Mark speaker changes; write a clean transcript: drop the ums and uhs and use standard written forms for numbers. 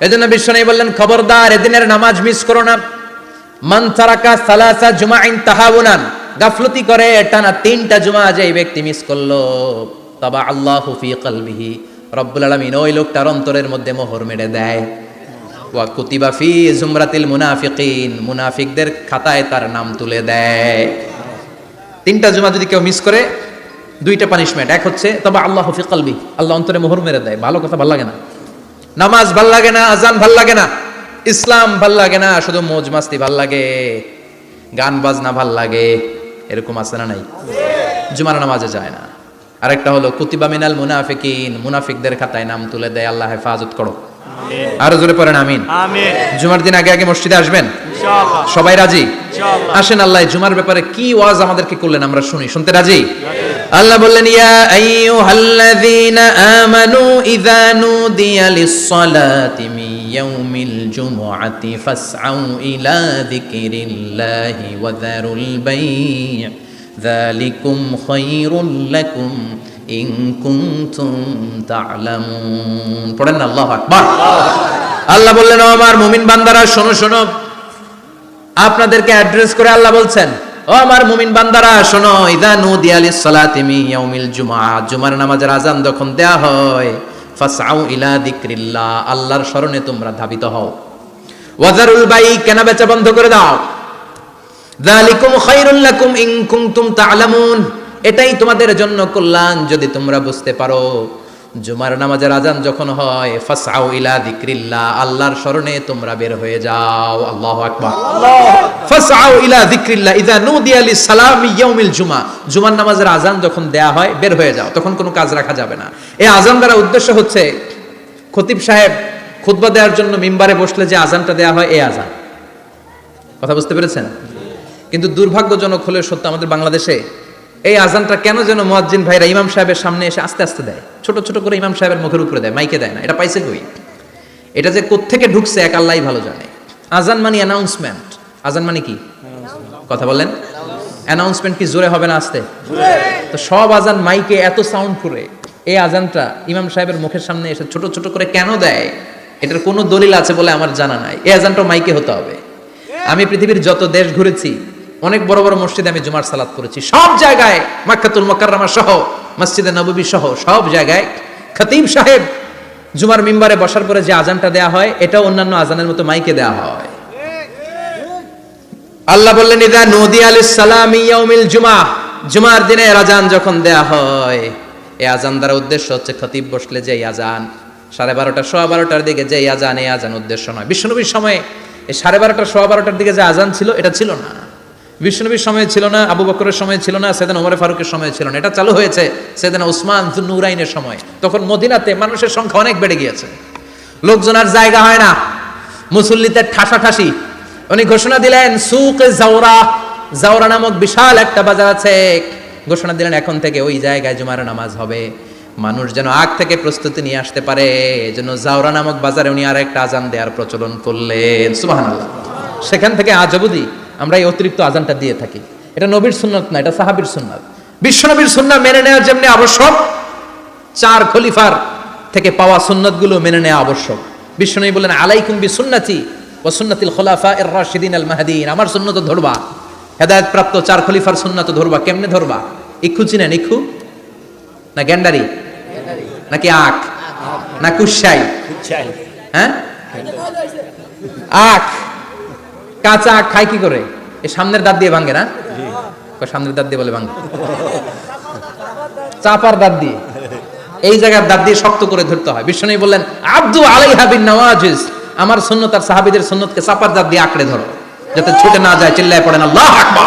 Speaker 1: এজন্য বিশ্বনবী বললেন, খবরদার এদিনের নামাজ মিস করো না। মান তারাকা সালাসা জুমাইন তাহাউনান, গাফলতি করে টানা 3টা জুমা যে ব্যক্তি মিস করলো, তাবা আল্লাহু ফি কলবিহি, রব্বুল আলামিন ওই লোকটার অন্তরের মধ্যে মোহর মেরে দেয়। ওয়া কুতিবা ফি জুমরাতিল মুনাফিকিন, মুনাফিকদের খাতায় তার নাম তুলে দেয়। 3টা জুমা যদি কেউ মিস করে, 2টা পানিশমেন্ট। এক হচ্ছে তবে আল্লাহু ফি কলবি, আল্লাহ অন্তরে মোহর মেরে দেয়। ভালো কথা ভাল লাগে না, নামাজ ভাল লাগে না, আজান ভাল লাগে না, ইসলাম ভাল লাগে না, শুধু মৌজ মাস্তি ভাল লাগে, গান বাজনা ভাল লাগে, এরকম আছে না নাই? জুমার নামাজে যায় না। আরেকটা হলো কুতিবা মিনাল মুনাফিকিন, মুনাফিকদের খাতায় নাম তুলে দেয়। আল্লাহ হেফাজত করো, আরো জোরে পড়েন আমিন। জুমার দিন আগে আগে মসজিদে আসবেন ইনশাআল্লাহ। সবাই রাজি? ইনশাআল্লাহ। আসেন, আল্লাহ জুমার ব্যাপারে কি ওয়াজ আমাদেরকে করলেন আমরা শুনি। শুনতে রাজি? আল্লাহ বললেন, ইয়া আইয়ুহাল্লাযীনা আমানু ইযা নুদিয়া লিস-সালাতি মিন ইয়াউমিল জুমআতি ফাসআউ ইলা যিকরিল্লাহি ওয়া যারুল বাই', যালিকুম খায়রুল লাকুম ইন কুনতুম তা'লামুন। পড়েন না আল্লাহু আকবার। আল্লাহ বললেন, ও আমার মুমিন বান্দারা শোনো শোনো। আপনাদেরকে অ্যাড্রেস করে আল্লাহ বলছেন, ও আমার মুমিন বান্দারা শোনো, ইযা নুদিয়া লিস-সালাতি মিন ইয়াউমিল জুমআ, জুমার নামাজের আযান যখন দেয়া হয়, ফাসআউ ইলা যিকরিল্লাহ, আল্লাহর স্মরণে তোমরা ধাবিত হও। ওয়া যারুল বাই', কেনা বেচা বন্ধ করে দাও। যালিকুম খায়রুল লাকুম ইন কুনতুম তা'লামুন, এটাই তোমাদের জন্য কল্যাণ যদি তোমরা বুঝতে পারো। জুমার নামাজের আযান যখন হয়, ফাসআউ ইলা যিকরিল্লাহ, আল্লাহর স্মরণে তোমরা বের হয়ে যাও। আল্লাহু আকবার। ফাসআউ ইলা যিকরিল্লাহ ইযা নুদিয়া লিস-সালামি ইয়াউমিল জুমআ, জুমার নামাজের আযান যখন দেয়া হয় বের হয়ে যাও, তখন কোনো কাজ রাখা যাবে না। এই আযান দ্বারা উদ্দেশ্য হচ্ছে খতিব সাহেব খুতবা দেওয়ার জন্য মিম্বারে বসলে যে আযানটা দেয়া হয়, এই আযান। কথা বুঝতে পেরেছেন? কিন্তু দুর্ভাগ্যজনক হলে সত্য, আমাদের বাংলাদেশে এই আজানটা কেন যেন মুয়াজ্জিন ভাইরা ইমাম সাহেবের সামনে এসে আস্তে আস্তে দেয়, ছোট ছোট করে ইমাম সাহেবের মুখের উপরে দেয়, মাইকে দেয় না। এটা পাইছে কই? এটা যে কোত্থেকে ঢুকছে এক আল্লাহই ভালো জানে। আজান মানে অ্যানাউন্সমেন্ট। আজান মানে কি? কথা বলেন। অ্যানাউন্সমেন্ট কি জোরে হবে না আস্তে? তো সব আজান মাইকে এত সাউন্ড করে, এই আজানটা ইমাম সাহেবের মুখের সামনে এসে ছোট ছোট করে কেন দেয়? এটার কোনো দলিল আছে বলে আমার জানা নাই। এই আজানটা মাইকে হতে হবে। আমি পৃথিবীর যত দেশ ঘুরেছি, অনেক বড় বড় মসজিদে আমি জুমার সালাত করেছি, সব জায়গায় মক্কাতুল মুকাররমা সহ মসজিদে নববী সহ সব জায়গায় খতিব সাহেব জুমার মিম্বারে বসার পরে যে আজানটা দেয়া হয়, এটা অন্যান্য আজানের মতো মাইকে দেয়া হয়। আল্লাহ বললেন, ইযা নুদিয়া লিস-সালামি ইয়াউমিল জুমআ, জুমার দিনে আজান যখন দেয়া হয়, এই আজান দ্বারা উদ্দেশ্য হচ্ছে খতিব বসলে যে আজান 12:30 12:15 দিকে যে আজান, এই আজান উদ্দেশ্য নয়। বিশ্বনবীর সময়ে এই 12:30 12:15 দিকে যে আজান ছিল, এটা ছিল না। বিশ্বনবীর সময় ছিল না, আবু বকরের সময় ছিল না, সাইয়েদনা ওমর ফারুকের সময় ছিল না। এটা চালু হয়েছে সাইয়েদনা উসমান যুন্নুরাইনের সময়। তখন মদিনাতে মানুষের সংখ্যা অনেক বেড়ে গিয়েছে, লোকজন আর জায়গা হয় না, মুসল্লিদের ঠাসাঠাসি। উনি ঘোষণা দিলেন, সুকে জাওরা, জাওরা নামক বিশাল একটা বাজার আছে, ঘোষণা দিলেন এখন থেকে ওই জায়গায় জুমার নামাজ হবে। মানুষ যেন আগ থেকে প্রস্তুতি নিয়ে আসতে পারে, এজন্য জাওরা নামক বাজারে উনি আর একটা আজান দেওয়ার প্রচলন করলেন। সুবহানাল্লাহ। সেখান থেকে আজ অবধি আমরা এই অতিরিক্ত আজানটা দিয়ে থাকি। এটা নবীর সুন্নাত না, এটা সাহাবীর সুন্নাত। বিশ্বনবীর সুন্নাহ মেনে নেওয়া যেমনি আবশ্যক, 4 খলিফার থেকে পাওয়া সুন্নাতগুলো মেনে নেওয়া আবশ্যক। বিশ্বনবী বলেন, আলাইকুম বিসুন্নতি ওয়া সুন্নাতিল খুলাফায়ে আর-রাশিদিন আল মাহদিয়িন, আমার সুন্নাত ধরবা, হেদায়েত প্রাপ্ত 4 খলিফার সুন্নাত ধরবা। কেমনে ধরবা? ইক্ষু চিনেন? ইক্ষু না গ্যান্ডারি নাকি আখ না কুশাই? হ্যাঁ, আখ। কাঁচা আখ খায় কি করে? এই সামনের দাঁত দিয়ে ভাঙে না? সামনের দাঁত দিয়ে বলে ভাঙে, চাপার দাঁত দিয়ে, এই জায়গার দাঁত দিয়ে শক্ত করে ধরতে হয়। বিশ্বনবী বললেন, আব্দু আলাইহা বিন নওয়াজিজ, আমার সুন্নাত আর সাহাবীদের সুন্নাতকে চাপার দাঁত দিয়ে আঁকড়ে ধরো, যাতে ছুটে না যায়। চিল্লায় পড়েন আল্লাহু আকবার।